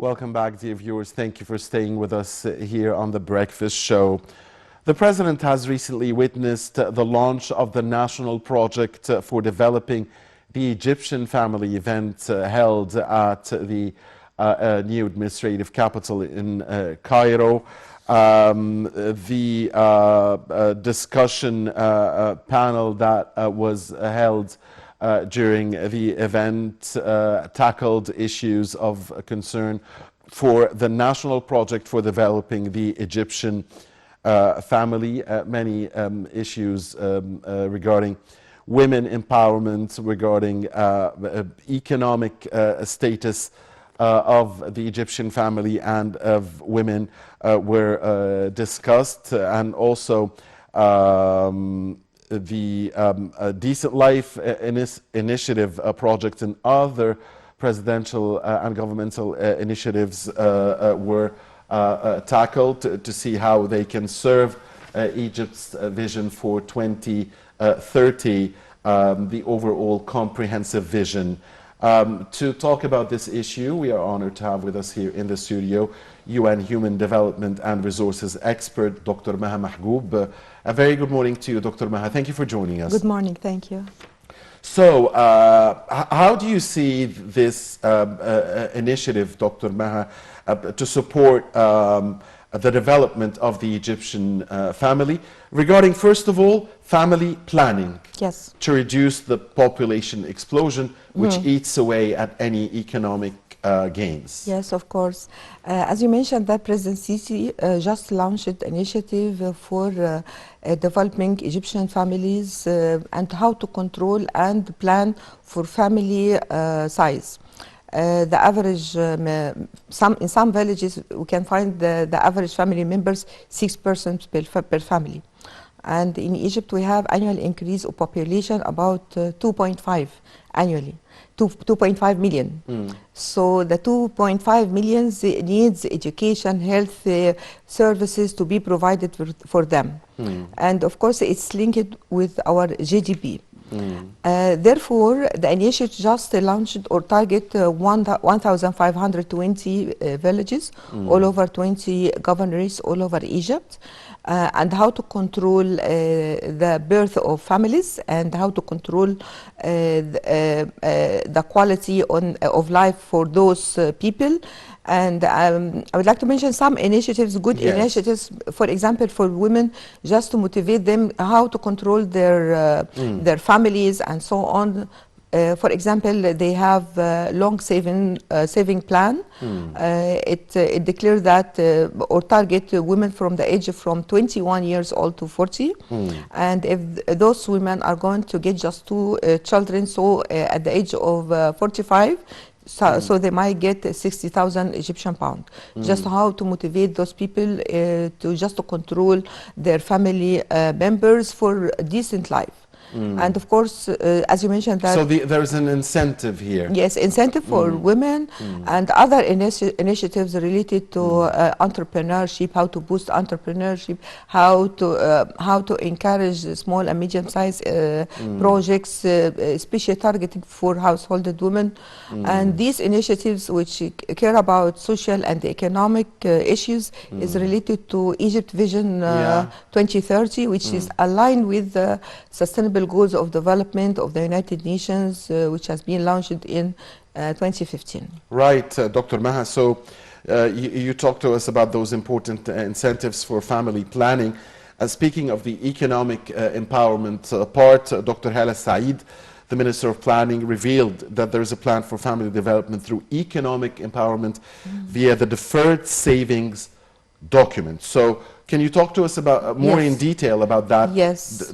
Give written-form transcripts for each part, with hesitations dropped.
Welcome back, dear viewers. Thank you for staying with us here on The Breakfast Show. The President has recently witnessed the launch of the National Project for Developing the Egyptian Family event held at the new administrative capital in Cairo. The discussion panel that was held during the event tackled issues of concern for the National Project for Developing the Egyptian Family. Many issues regarding women empowerment, regarding economic status of the Egyptian family and of women were discussed, and also the Decent Life Initiative project and other presidential and governmental initiatives were tackled to see how they can serve Egypt's vision for 2030, the overall comprehensive vision. To talk about this issue, we are honored to have with us here in the studio UN Human Development and Resources expert, Dr. Maha Mahgoub. A very good morning to you, Dr. Maha. Thank you for joining us. Good morning, thank you. So, how do you see this initiative, Dr. Maha, to support the development of the Egyptian family, regarding, first of all, family planning? Yes. To reduce the population explosion, which eats away at any economic gains. Yes, of course. As you mentioned, that President Sisi just launched an initiative for developing Egyptian families and how to control and plan for family size. The average, in some villages, we can find the average family members 6 persons per family. And in Egypt, we have annual increase of population about 2.5 annually, 2.5 million. So the 2.5 million needs education, health services to be provided for them. And of course, it's linked with our GDP. Therefore, the initiative just launched or target 1,520 villages all over 20 governorates all over Egypt, and how to control the birth of families and how to control the quality of life for those people. And I would like to mention some initiatives, good initiatives, for example, for women, just to motivate them how to control their families and so on. For example, they have a long saving plan. It declares that or target women from the age from 21 years old to 40. And if those women are going to get just 2 children, so at the age of 45, so they might get 60,000 Egyptian pounds. Just how to motivate those people to control their family members for a decent life. And of course, as you mentioned, that so there's an incentive here. Yes, incentive for women and other initiatives related to entrepreneurship, how to boost entrepreneurship, how to encourage small and medium-sized projects, especially targeted for household women. And these initiatives, which care about social and economic issues, is related to Egypt Vision 2030, which is aligned with the Sustainable Goals of Development of the United Nations, which has been launched in 2015. Right, Dr. Maha. So you talked to us about those important incentives for family planning. Speaking of the economic empowerment part, Dr. Hala Said, the Minister of Planning, revealed that there is a plan for family development through economic empowerment via the deferred savings document. So can you talk to us about more in detail about that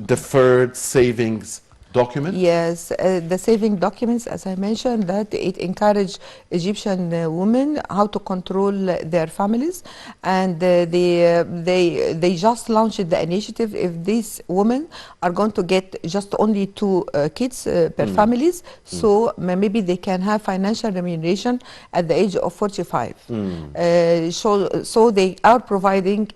deferred savings document? Yes, the saving documents, as I mentioned, that it encourage Egyptian women how to control their families, and they just launched the initiative. If these women are going to get just only 2 kids per families, so maybe they can have financial remuneration at the age of 45. So they are providing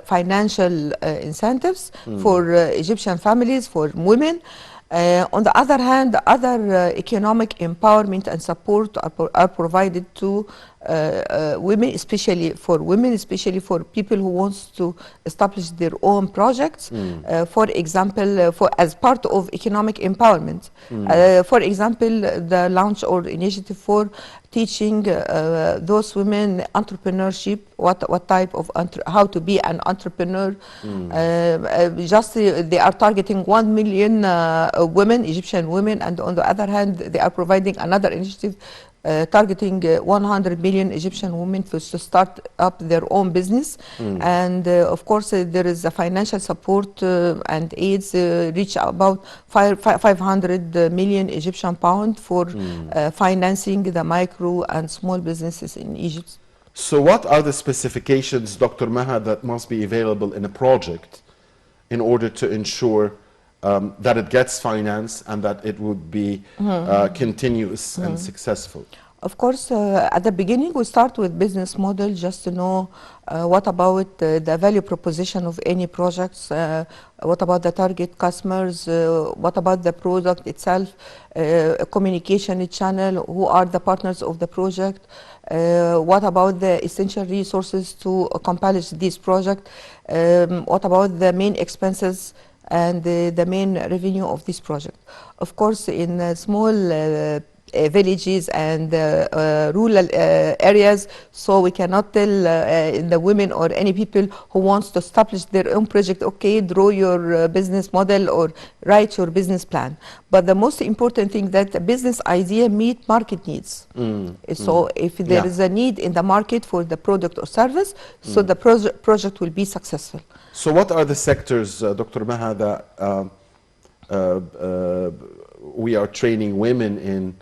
financial incentives for Egyptian families, for women. On the other hand, other economic empowerment and support are provided to women, especially for people who wants to establish their own projects. For example, as part of economic empowerment. For example, the launch or initiative for teaching those women entrepreneurship, what type of how to be an entrepreneur. They are targeting 1 million women, Egyptian women, and on the other hand, they are providing another initiative targeting 100 million Egyptian women to start up their own business. And of course, there is a financial support and aids reach about 500 million Egyptian pound for financing the micro and small businesses in Egypt. So what are the specifications, Dr. Maha, that must be available in a project in order to ensure that it gets financed and that it would be continuous and successful? Of course, at the beginning, we start with business model just to know what about the value proposition of any projects, what about the target customers, what about the product itself, communication channel, who are the partners of the project, what about the essential resources to accomplish this project, what about the main expenses and the main revenue of this project. Of course, in small villages and rural areas, so we cannot tell the women or any people who wants to establish their own project, okay, draw your business model or write your business plan. But the most important thing that the business idea meet market needs. So if there is a need in the market for the product or service, so the project will be successful. So what are the sectors, Dr. Maha, that we are training women in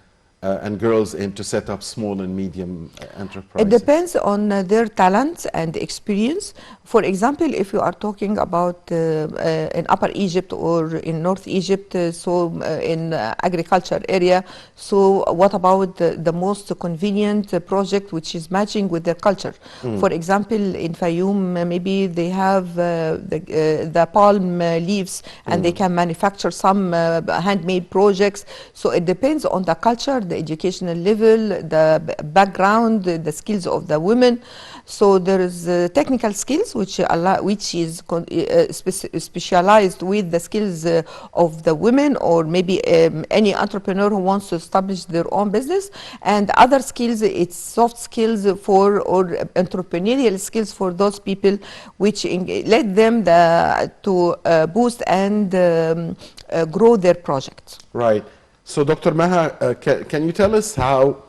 and girls in to set up small and medium enterprises? It depends on their talents and experience. For example, if you are talking about in Upper Egypt or in North Egypt, so in agriculture area, so what about the most convenient project which is matching with their culture? For example, in Fayoum, maybe they have the palm leaves and they can manufacture some handmade projects. So it depends on the culture, the educational level, the background, the skills of the women. So there is technical skills which is specialized with the skills of the women, or maybe any entrepreneur who wants to establish their own business. And other skills, it's soft skills for, or entrepreneurial skills for those people, which let them to boost and grow their projects. Right. So Dr. Maha, can you tell us how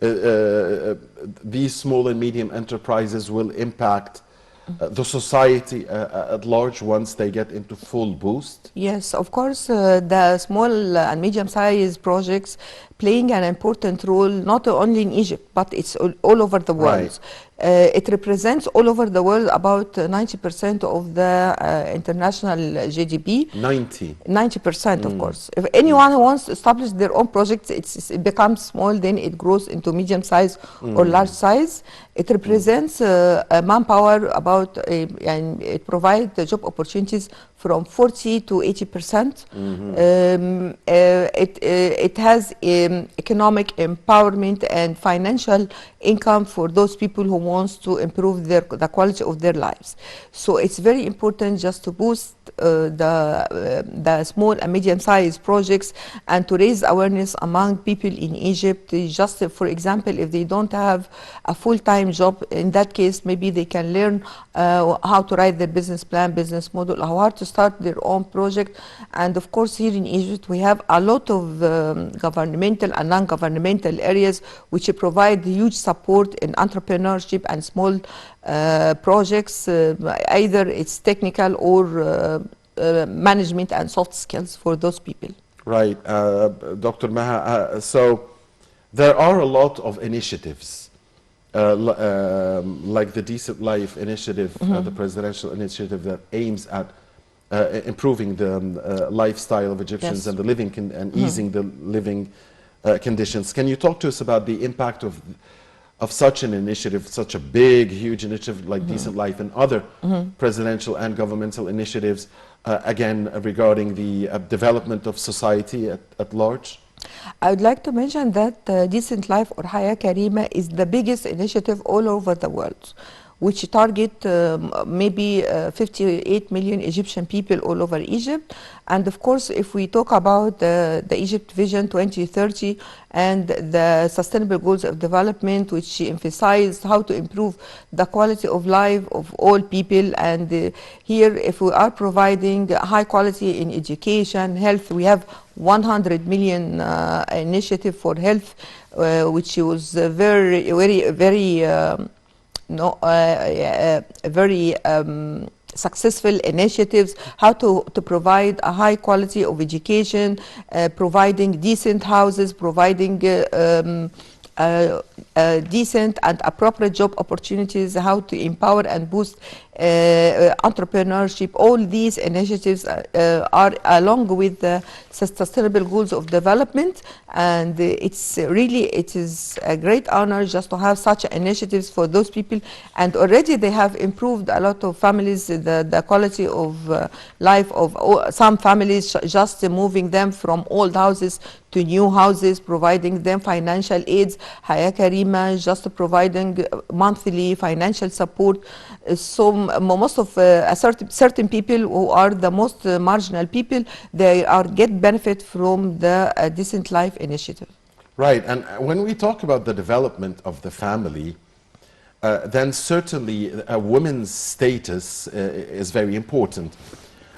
these small and medium enterprises will impact the society at large once they get into full boost? Yes, of course, the small and medium-sized projects playing an important role not only in Egypt, but it's all over the world. Right. It represents all over the world about 90% of the international GDP. 90%, of course. If anyone who wants to establish their own projects, it becomes small, then it grows into medium size or large size. It represents manpower about, and it provides the job opportunities from 40 to 80%. It has economic empowerment and financial income for those people who wants to improve the quality of their lives. So it's very important just to boost the small and medium-sized projects and to raise awareness among people in Egypt. Just for example, if they don't have a full-time job, in that case maybe they can learn how to write their business plan, business model, how to start their own project. And of course, here in Egypt we have a lot of governmental and non-governmental areas which provide huge support in entrepreneurship and small projects, either it's technical or management and soft skills for those people. Right. Dr. Maha, so there are a lot of initiatives like the Decent Life initiative, the presidential initiative that aims at improving the lifestyle of Egyptians and the living and easing the living conditions. Can you talk to us about the impact of such an initiative, such a big, huge initiative like Decent Life, and other presidential and governmental initiatives, again, regarding the development of society at large? I would like to mention that Decent Life or Haya Karima is the biggest initiative all over the world, which target maybe 58 million Egyptian people all over Egypt. And of course, if we talk about the Egypt Vision 2030 and the Sustainable Goals of Development, which emphasize how to improve the quality of life of all people. And here, if we are providing high quality in education, health, we have 100 million initiative for health, which was very successful initiatives, how to provide a high quality of education, providing decent houses, providing decent and appropriate job opportunities, how to empower and boost entrepreneurship. All these initiatives are along with the Sustainable Goals of Development, and it is a great honor just to have such initiatives for those people. And already they have improved a lot of families, the quality of life of some families, just moving them from old houses to new houses, providing them financial aids. Haya Karima just providing monthly financial support. So most of certain people who are the most marginal people, they get benefit from the Decent Life initiative. Right, and when we talk about the development of the family, then certainly a woman's status is very important.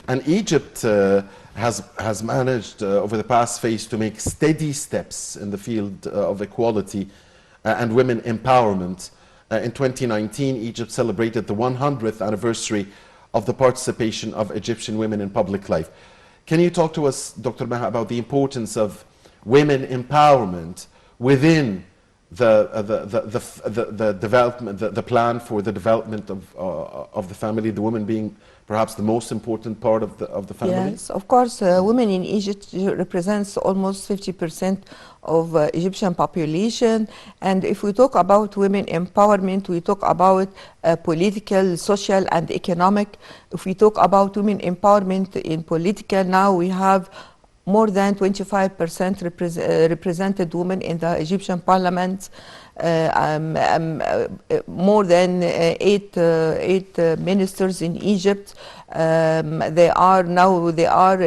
And Egypt has managed over the past phase to make steady steps in the field of equality and women empowerment. In 2019, Egypt celebrated the 100th anniversary of the participation of Egyptian women in public life. Can you talk to us, Dr. Maha, about the importance of women empowerment within the development, the plan for the development of the family, the woman being perhaps the most important part of the family? Yes, of course. Women in Egypt represents almost 50% of Egyptian population. And if we talk about women empowerment, we talk about political, social, and economic. If we talk about women empowerment in political, now we have more than 25% represented women in the Egyptian parliament. More than eight ministers in Egypt. They are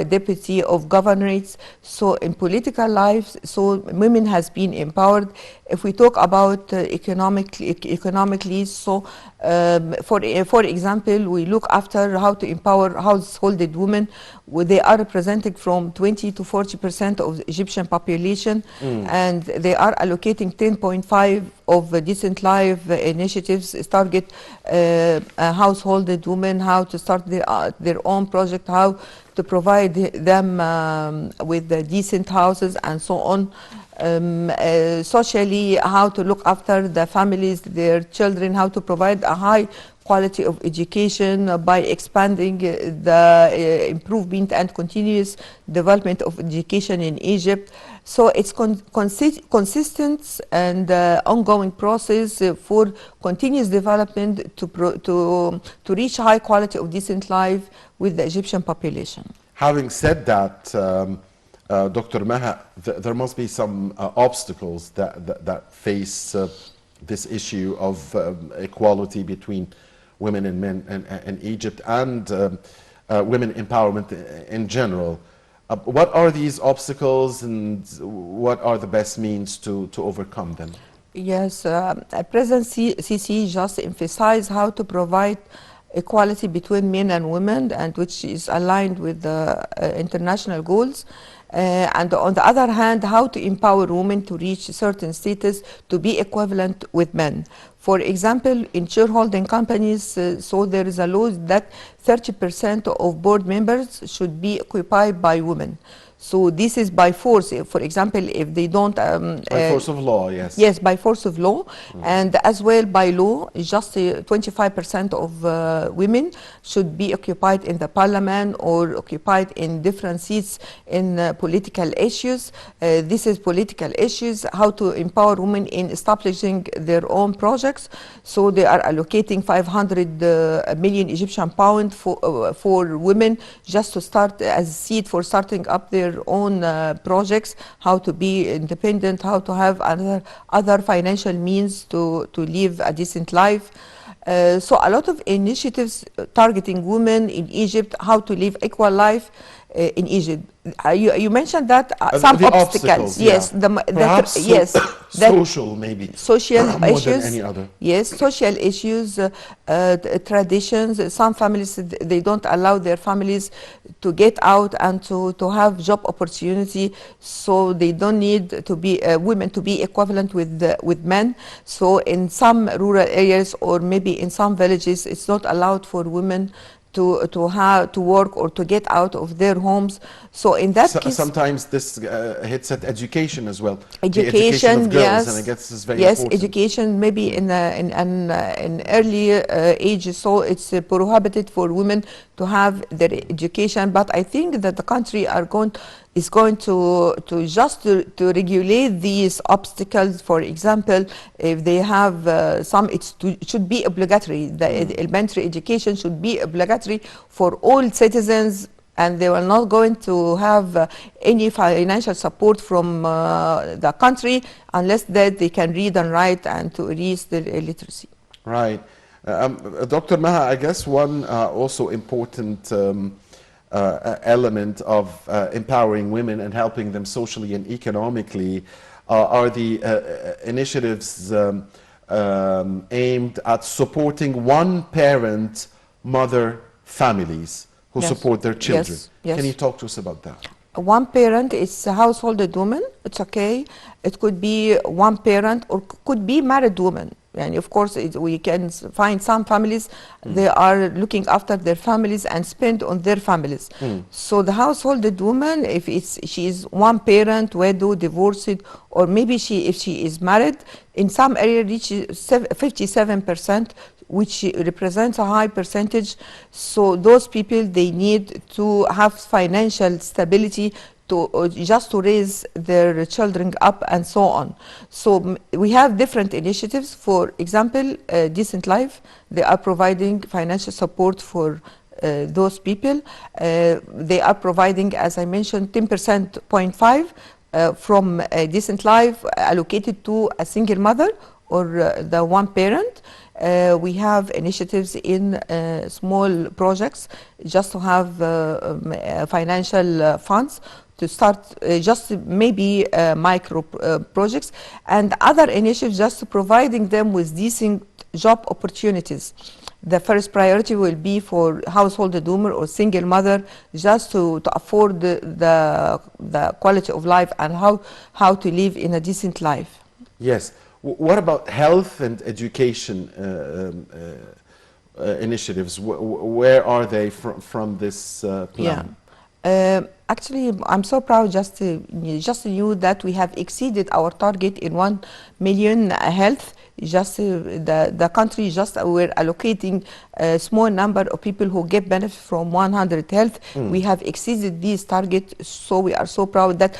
deputy of governorates. So in political life, so women has been empowered. If we talk about economically, so for example, we look after how to empower householded women. They are representing from 20 to 40% of the Egyptian population, and they are allocating 10.5 of Decent Life initiatives target householded women, how to start their own project, how to provide them with the decent houses and so on. Socially, how to look after the families, their children, how to provide a high quality of education by expanding the improvement and continuous development of education in Egypt. So it's consistent and ongoing process for continuous development to reach high quality of decent life with the Egyptian population. Having said that, Dr. Maha, there must be some obstacles that face this issue of equality between women and men in Egypt and women empowerment in general. What are these obstacles and what are the best means to overcome them? Yes, President Sisi just emphasized how to provide equality between men and women, and which is aligned with the international goals. And on the other hand, how to empower women to reach certain status to be equivalent with men. For example, in shareholding companies, so there is a law that 30% of board members should be occupied by women. So this is by force. For example, if they don't... by force of law, yes. Yes, by force of law. And as well by law, just 25% of women should be occupied in the parliament or occupied in different seats in political issues. This is political issues, how to empower women in establishing their own projects. So they are allocating 500 million Egyptian pound for women just to start as seed for starting up their their own projects, how to be independent, how to have other financial means to live a decent life. So a lot of initiatives targeting women in Egypt, how to live equal life in Egypt. You mentioned that some the obstacles, yeah. yes, Perhaps yes, social maybe social more issues, than any other. yes, social issues, traditions. Some families, they don't allow their families to get out and to have job opportunity, so they don't need to be women to be equivalent with men. So in some rural areas or maybe in some villages, it's not allowed for women to work or to get out of their homes. So in that case, sometimes this hits at education as well. The education, education of girls, yes, and I guess is very yes, important. education maybe in early age, so it's prohibited for women to have their education. But I think that the country is going to regulate these obstacles. For example, if they have it should be obligatory. The elementary education should be obligatory for all citizens, and they will not going to have any financial support from the country unless that they can read and write and to erase their illiteracy. Right. Dr. Maha, I guess one also important element of empowering women and helping them socially and economically are the initiatives aimed at supporting one-parent mother families who support their children. Yes, yes. Can you talk to us about that? One parent is a household woman, it's okay. It could be one parent or could be married woman. And of course, we can find some families, they are looking after their families and spend on their families. So the household woman, if she is one parent, widow, divorced, or maybe if she is married, in some area reaches 57%, which represents a high percentage. So those people, they need to have financial stability to just to raise their children up and so on. So we have different initiatives. For example, Decent Life, they are providing financial support for those people. They are providing, as I mentioned, 10.5% from Decent Life allocated to a single mother or the one parent. We have initiatives in small projects just to have financial funds to start just maybe micro projects, and other initiatives just providing them with decent job opportunities. The first priority will be for household woman or single mother just to afford the quality of life and how to live in a decent life. Yes. What about health and education initiatives? Where are they from this plan? Yeah. Actually, I'm so proud just knew that we have exceeded our target in 1 million health. Just the country just we're allocating a small number of people who get benefit from 100 health. We have exceeded these targets, so we are so proud that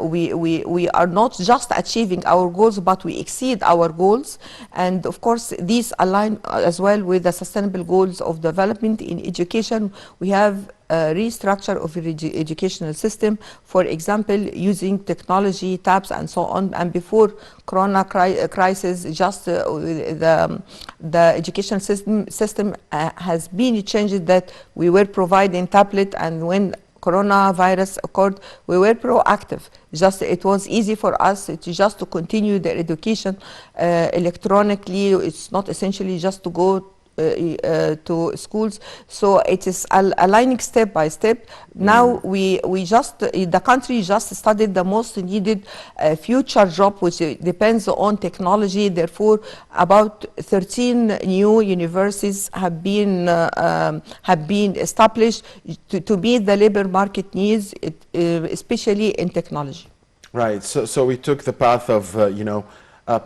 we are not just achieving our goals, but we exceed our goals. And of course, these align as well with the sustainable goals of development in education. We have restructure of the educational system, for example, using technology, tabs, and so on. And before Corona crisis, just the education system has been changed, that we were providing tablet, and when coronavirus occurred, we were proactive. Just it was easy for us to continue the education electronically. It's not essentially just to go to schools, so it is aligning step by step. Now we just the country just studied the most needed future job, which depends on technology. Therefore, about 13 new universities have been established to meet the labor market needs, especially in technology. Right. So we took the path of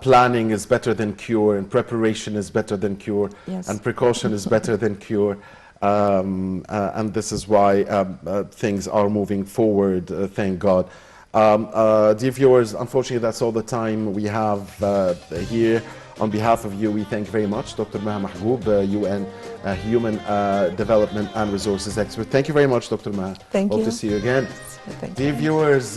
planning is better than cure, and preparation is better than cure, yes, and precaution is better than cure. And this is why things are moving forward, thank God. Dear viewers, unfortunately, that's all the time we have here On behalf of you, we thank very much Dr. Maha Mahgoub, UN Human Development and Resources Expert. Thank you very much, Dr. Maha. Thank Hope you. to see you again. Thank Dear you. viewers,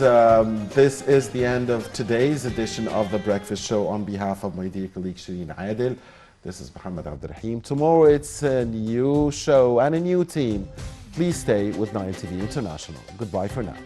this is the end of today's edition of The Breakfast Show. On behalf of my dear colleague Shireen Adil, this is Muhammad Abdurrahim. Tomorrow it's a new show and a new team. Please stay with Nile TV International. Goodbye for now.